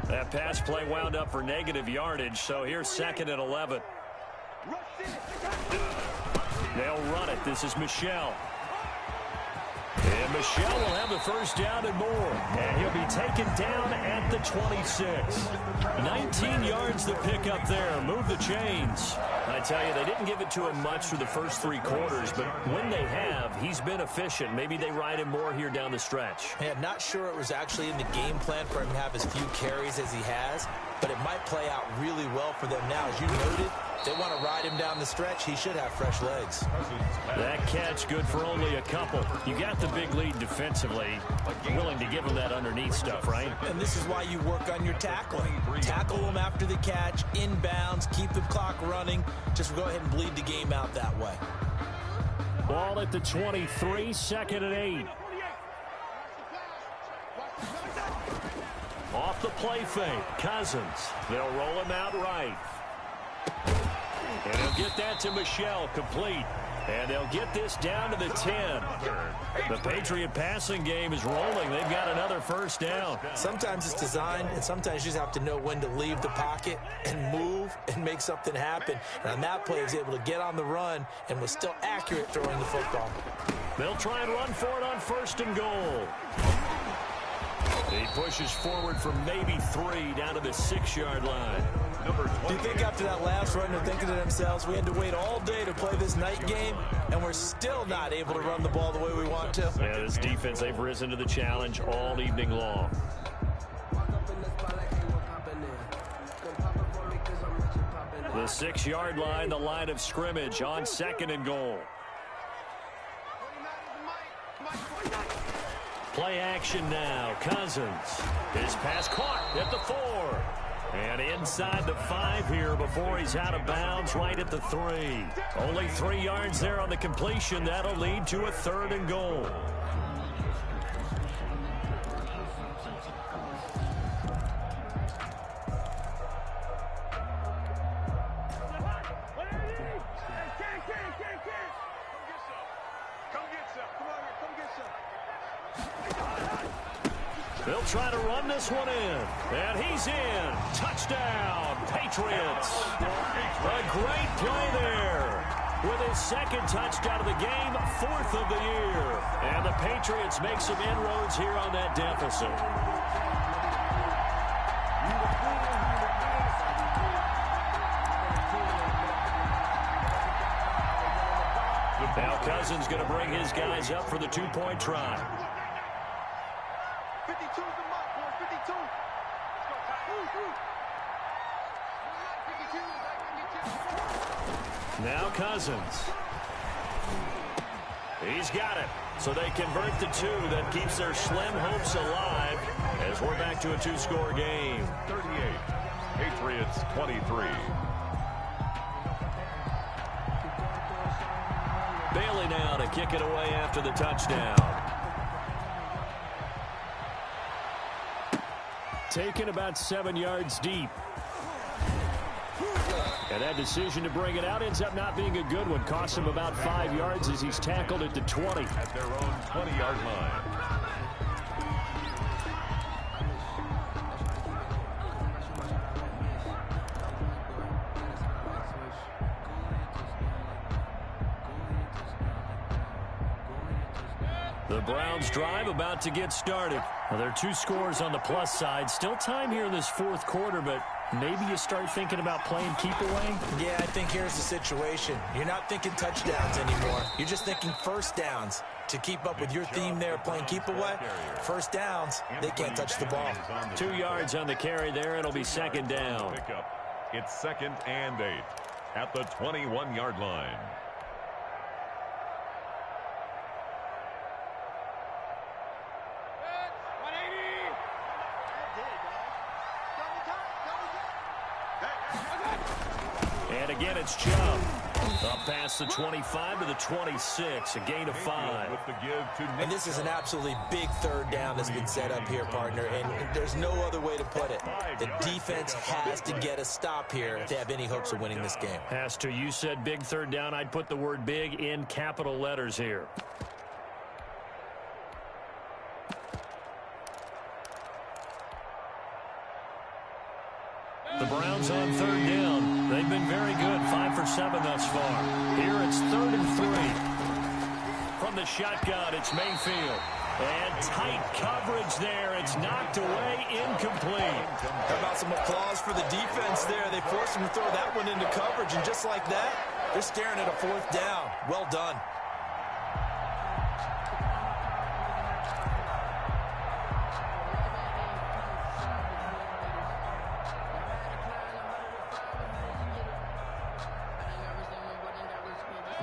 That pass play wound up for negative yardage, so here's 2nd and 11. They'll run it. This is Michel. And Michel will have the first down and more. And he'll be taken down at the 26. 19 yards to pick up there. Move the chains. I tell you, they didn't give it to him much through the first 3 quarters, but when they have, he's been efficient. Maybe they ride him more here down the stretch. Yeah, not sure it was actually in the game plan for him to have as few carries as he has, but it might play out really well for them now. As you noted, they want to ride him down the stretch. He should have fresh legs. That catch good for only a couple. You got the big lead defensively. Willing to give him that underneath stuff, right? And this is why you work on your tackling. Tackle them after the catch, inbounds, keep the clock running. Just go ahead and bleed the game out that way. Ball at the 23, 2nd and 8. Off the play fake, Cousins. They'll roll him out right. And he'll get that to Michel, complete. And they'll get this down to the 10. The Patriot passing game is rolling. They've got another first down. Sometimes it's designed, and sometimes you just have to know when to leave the pocket and move and make something happen. And on that play, he was able to get on the run and was still accurate throwing the football. They'll try and run for it on 1st and goal. He pushes forward from maybe 3 down to the 6-yard line. Do you think after that last run they're thinking to themselves, we had to wait all day to play this night game, and we're still not able to run the ball the way we want to? Yeah, this defense, they've risen to the challenge all evening long. The 6-yard line, the line of scrimmage on 2nd and goal. Play action now. Cousins. His pass caught at the 4. And inside the 5 here before he's out of bounds right at the 3. Only 3 yards there on the completion. That'll lead to a 3rd and goal. They'll try to run this one in. And he's in. Touchdown, Patriots. A great play there. With his 2nd touchdown of the game, 4th of the year. And the Patriots make some inroads here on that deficit. Now Cousins going to bring his guys up for the 2-point try. 52 is the mark, boy. 52. Let's go, Ty. 52. Now Cousins. He's got it. So they convert the 2. That keeps their slim hopes alive as we're back to a 2-score game. 38. Patriots 23. Bailey now to kick it away after the touchdown. Taken about 7 yards deep. And that decision to bring it out ends up not being a good one. Cost him about 5 yards as he's tackled at the 20. At their own 20-yard line. The Browns drive about to get started. Well, there are 2 scores on the plus side. Still time here in this 4th quarter, but maybe you start thinking about playing keep away? Yeah, I think here's the situation. You're not thinking touchdowns anymore. You're just thinking first downs. To keep up with your theme there, playing keep away, first downs, they can't touch the ball. 2 yards on the carry there. It'll be 2nd down. It's 2nd and 8 at the 21-yard line. again, it's Chubb. Up past the 25 to the 26, a gain of 5. And this is an absolutely big third down that's been set up here, partner, and there's no other way to put it. The defense has to get a stop here if they have any hopes of winning this game. Has to. You said big third down. I'd put the word big in capital letters here. The Browns on third down. They've been very good, 5 for 7 thus far. Here it's 3rd and 3. From the shotgun, it's Mayfield. And tight coverage there. It's knocked away, incomplete. How about some applause for the defense there? They forced him to throw that one into coverage, and just like that, they're staring at a 4th down. Well done.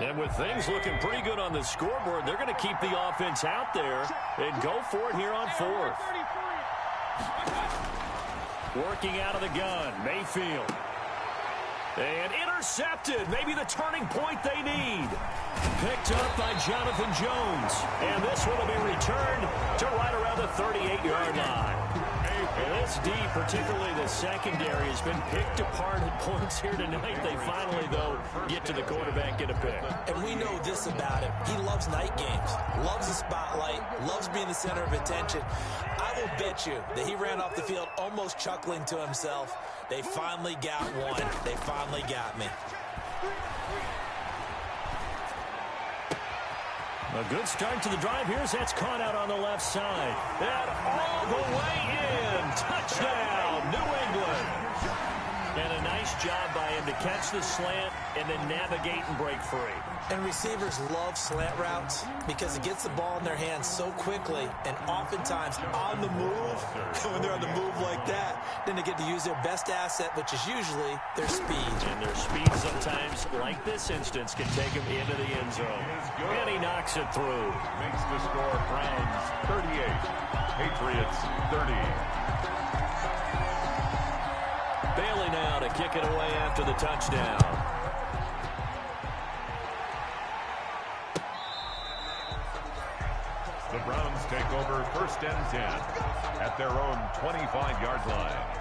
And with things looking pretty good on the scoreboard, they're going to keep the offense out there and go for it here on 4th. Working out of the gun, Mayfield. And intercepted, maybe the turning point they need. Picked up by Jonathan Jones. And this one will be returned to right around the 38-yard line. This D, particularly the secondary, has been picked apart at points here tonight. They finally, though, get to the quarterback, get a pick. And we know this about him. He loves night games, loves the spotlight, loves being the center of attention. I will bet you that he ran off the field almost chuckling to himself. They finally got one. They finally got me. A good start to the drive. Here's that's caught out on the left side. And all the way in. Touchdown, New England. And a nice job by him to catch the slant and then navigate and break free. And receivers love slant routes because it gets the ball in their hands so quickly and oftentimes on the move. When they're on the move like that, then they get to use their best asset, which is usually their speed. And their speed sometimes, like this instance, can take them into the end zone. And he knocks it through. Makes the score Browns 38, Patriots 30. Bailey now to kick it away after the touchdown. The Browns take over 1st and 10 at their own 25-yard line.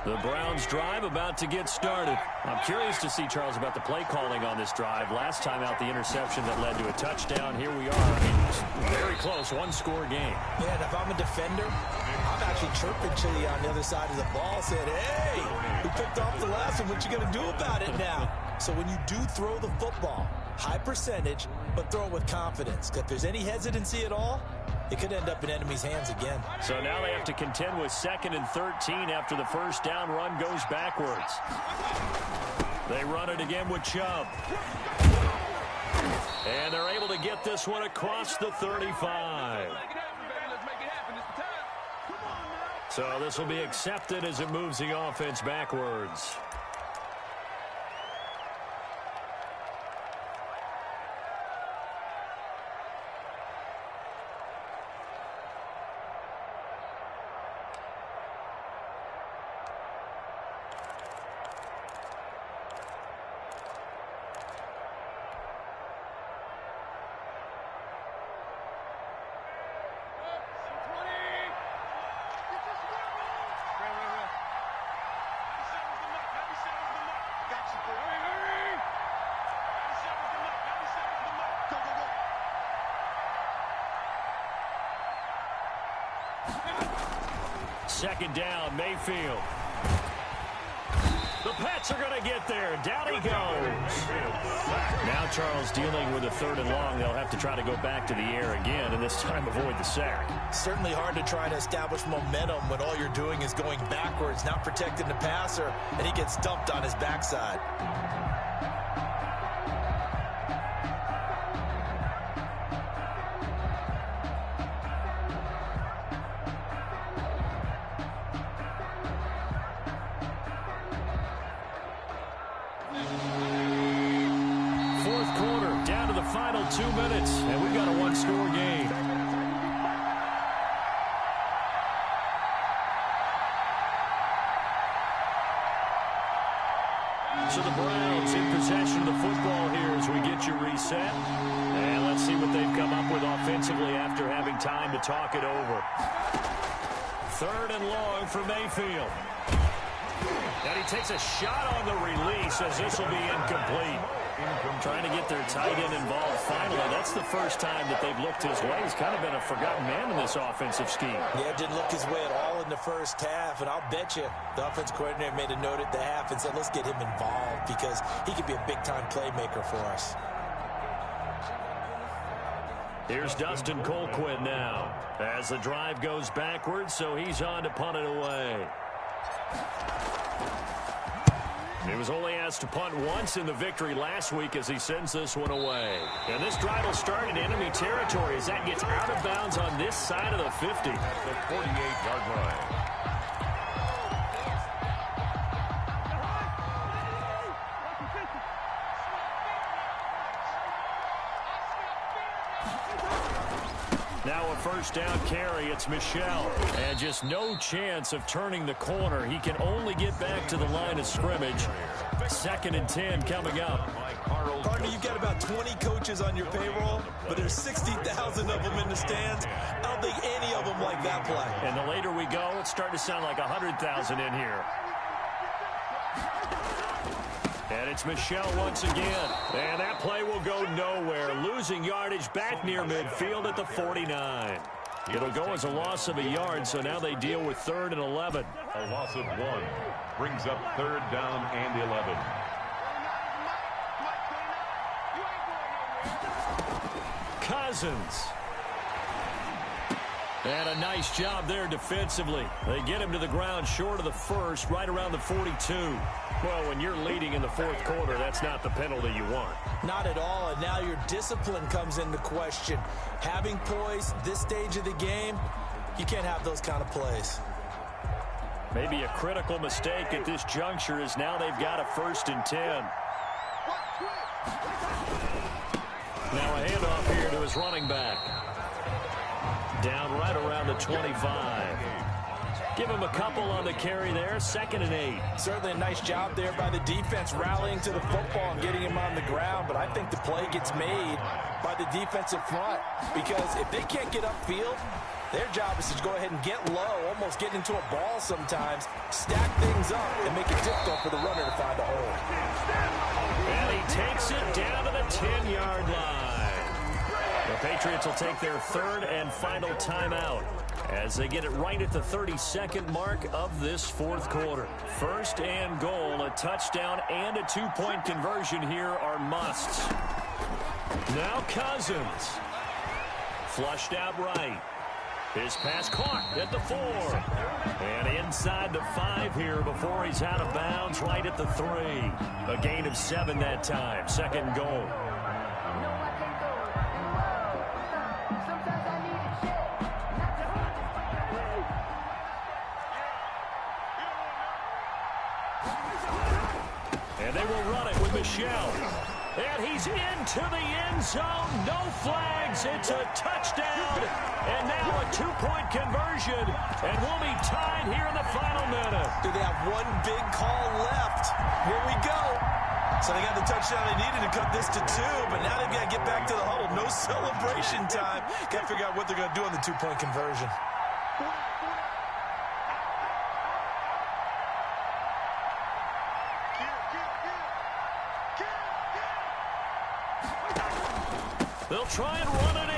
The Browns drive about to get started. I'm curious to see, Charles, about the play calling on this drive. Last time out, the interception that led to a touchdown. Here we are. I mean, very close, one-score game. Yeah, and if I'm a defender, I'm actually chirping to you on the other side of the ball, saying, hey, we picked off the last one. What you going to do about it now? So when you do throw the football, high percentage, but throw it with confidence. If there's any hesitancy at all, it could end up in enemy's hands again. So now they have to contend with 2nd and 13 after the first down run goes backwards. They run it again with Chubb. And they're able to get this one across the 35. So this will be accepted as it moves the offense backwards. Second down, Mayfield. The Pats are going to get there. Down he goes. Now Charles dealing with a 3rd and long. They'll have to try to go back to the air again, and this time avoid the sack. Certainly hard to try to establish momentum when all you're doing is going backwards, not protecting the passer, and he gets dumped on his backside. Final 2 minutes, and we've got a one-score game. set. And let's see what they've come up with offensively after having time to talk it over. 3rd and long for Mayfield. And he takes a shot on the release as this will be incomplete. Trying to get their tight end involved finally. That's the first time that they've looked his way. He's kind of been a forgotten man in this offensive scheme. Yeah, didn't look his way at all in the first half. And I'll bet you the offense coordinator made a note at the half and said, let's get him involved because he could be a big-time playmaker for us. Here's Dustin Colquitt now as the drive goes backwards, so he's on to punt it away. He was only asked to punt once in the victory last week as he sends this one away. And this drive will start in enemy territory as that gets out of bounds on this side of the 50. The 48-yard line. Now a first down carry. It's Michel. And just no chance of turning the corner. He can only get back to the line of scrimmage. 2nd and 10 coming up. Partner, you've got about 20 coaches on your payroll, but there's 60,000 of them in the stands. I don't think any of them like that play. And the later we go, it's starting to sound like 100,000 in here. And it's Michel once again. And that play will go nowhere. Losing yardage back near midfield at the 49. It'll go as a loss of a yard, so now they deal with 3rd and 11. A loss of 1 brings up 3rd down and 11. Cousins. And a nice job there defensively. They get him to the ground short of the first, right around the 42. Well, when you're leading in the 4th quarter, that's not the penalty you want. Not at all, and now your discipline comes into question. Having poise this stage of the game, you can't have those kind of plays. Maybe a critical mistake at this juncture is now they've got a 1st and 10. Now a handoff here to his running back. Down right around the 25. Give him a couple on the carry there. 2nd and 8. Certainly a nice job there by the defense rallying to the football and getting him on the ground, but I think the play gets made by the defensive front because if they can't get upfield, their job is to go ahead and get low, almost get into a ball sometimes, stack things up, and make it difficult for the runner to find a hole. And he takes it down to the 10-yard line. The Patriots will take their 3rd and final timeout as they get it right at the 32nd mark of this 4th quarter. 1st and goal, a touchdown and a 2-point conversion here are musts. Now Cousins. Flushed out right. His pass caught at the 4. And inside the 5 here before he's out of bounds right at the 3. A gain of 7 that time. 2nd goal. And they will run it with Michel. And he's into the end zone. No flags. It's a touchdown. And now a 2-point conversion. And we'll be tied here in the final minute. Do they have one big call left? Here we go. So they got the touchdown they needed to cut this to 2, but now they've got to get back to the huddle. No celebration time. Got to figure out what they're going to do on the 2-point conversion. They'll try and run it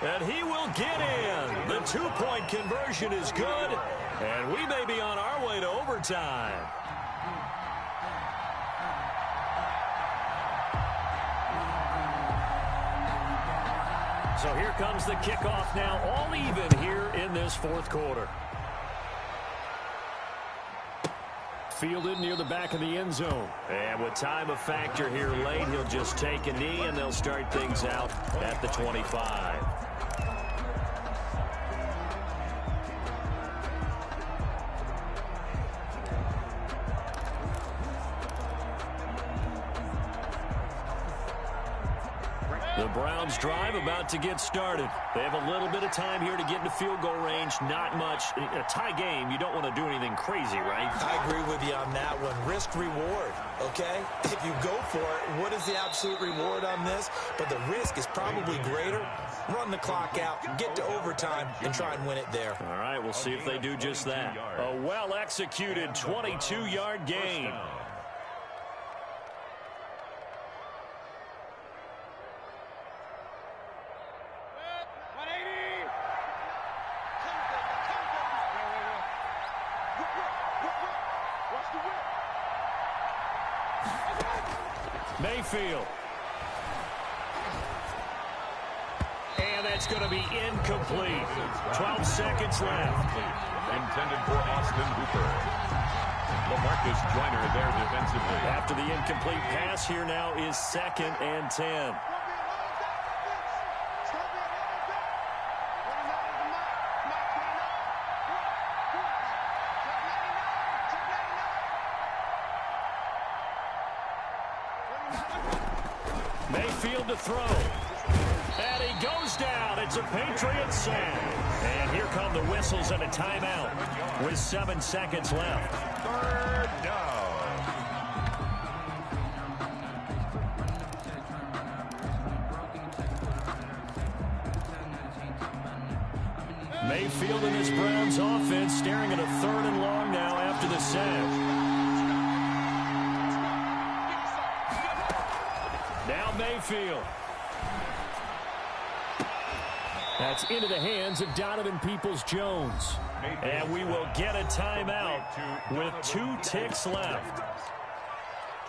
in. And he will get in. The 2-point conversion is good. And we may be on our way to overtime. So here comes the kickoff now, all even here in this 4th quarter. Fielded near the back of the end zone. And with time a factor here late, he'll just take a knee and they'll start things out at the 25. The Browns drive about to get started. They have a little bit of time here to get into field goal range. Not much. A tie game, you don't want to do anything crazy, right? I agree with you on that one. Risk reward, okay? If you go for it, what is the absolute reward on this? But the risk is probably greater. Run the clock out, get to overtime, and try and win it there. All right, we'll see if they do just that. A well-executed 22-yard gain. Mayfield. And that's going to be incomplete. 12 seconds left. Intended for Austin Hooper. LaMarcus Joyner there defensively. After the incomplete pass, here now is 2nd and 10. Mayfield to throw. And he goes down. It's a Patriots save. And here come the whistles and a timeout with 7 seconds left. 3rd down. Mayfield and his Browns offense staring at a 3rd and long now after the sack. Now Mayfield. That's into the hands of Donovan Peoples-Jones. And we will get a timeout with 2 ticks left.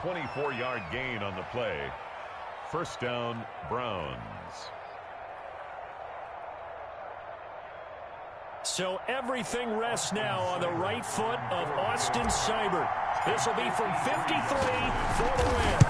24-yard gain on the play. 1st down, Browns. So everything rests now on the right foot of Austin Seibert. This will be from 53 for the win.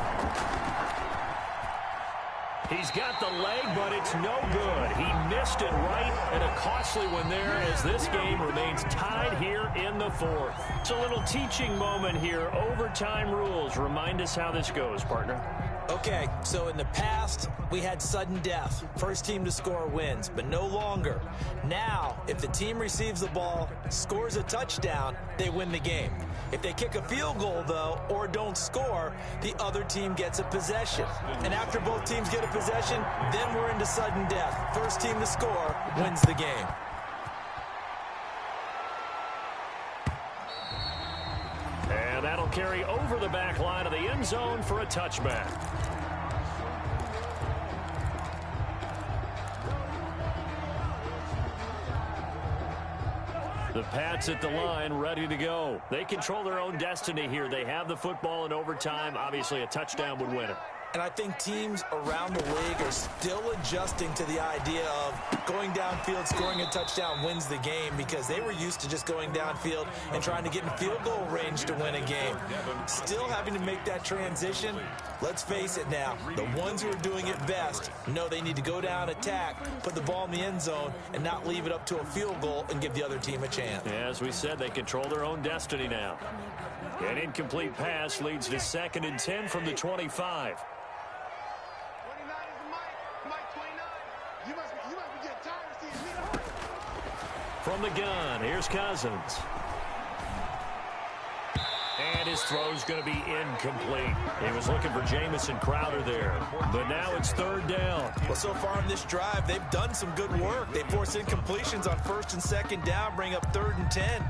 He's got the leg, but it's no good. He missed it right, and a costly one there as this game remains tied here in the 4th. It's a little teaching moment here. Overtime rules. Remind us how this goes, partner. Okay, so in the past, we had sudden death. First team to score wins, but no longer. Now, if the team receives the ball, scores a touchdown, they win the game. If they kick a field goal, though, or don't score, the other team gets a possession. And after both teams get a possession, then we're into sudden death. First team to score wins the game. And that'll carry over the back line of the end zone for a touchback. The Pats at the line, ready to go. They control their own destiny here. They have the football in overtime. Obviously, a touchdown would win it. And I think teams around the league are still adjusting to the idea of going downfield, scoring a touchdown wins the game, because they were used to just going downfield and trying to get in field goal range to win a game. Still having to make that transition. Let's face it now, the ones who are doing it best know they need to go down, attack, put the ball in the end zone, and not leave it up to a field goal and give the other team a chance. Yeah, as we said, they control their own destiny now. An incomplete pass leads to 2nd and 10 from the 25. From the gun, here's Cousins. And his throw's going to be incomplete. He was looking for Jamison Crowder there. But now it's 3rd down. Well, so far on this drive, they've done some good work. They force incompletions on 1st and 2nd down, bring up 3rd and 10.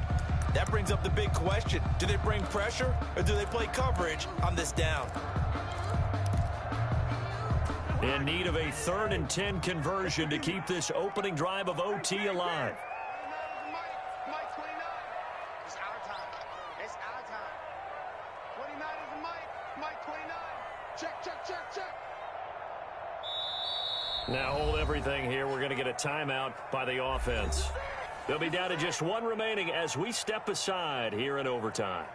That brings up the big question. Do they bring pressure or do they play coverage on this down? In need of a 3rd and 10 conversion to keep this opening drive of OT alive. Now hold everything here. We're going to get a timeout by the offense. They'll be down to just 1 remaining as we step aside here in overtime.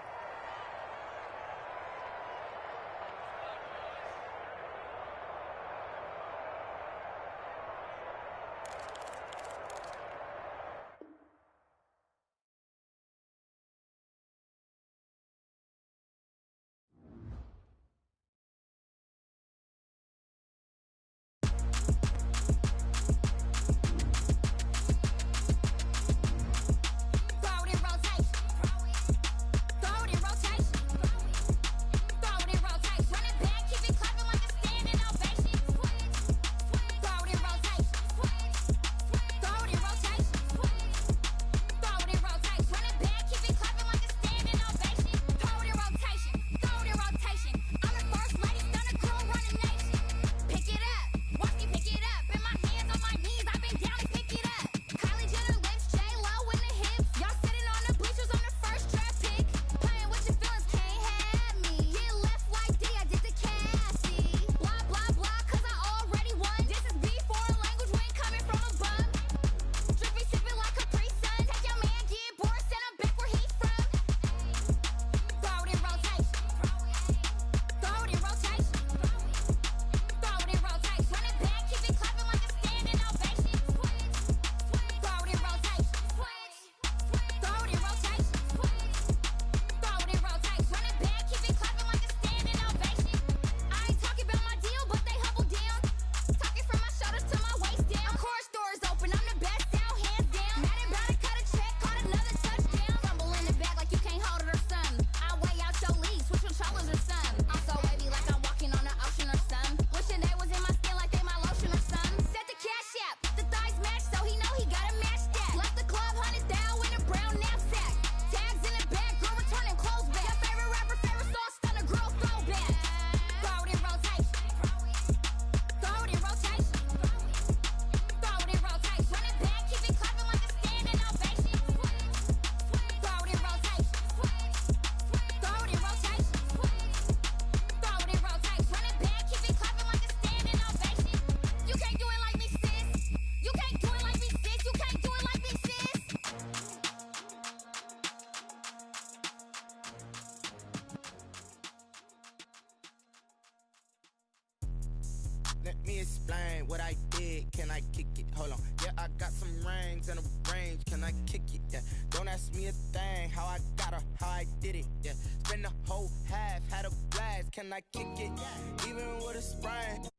me explain what I did. Can I kick it? Hold on. Yeah, I got some rings and a range. Can I kick it? Yeah. Don't ask me a thing. How I got her, how I did it. Yeah. Spend the whole half, had a blast. Can I kick it? Even with a sprain.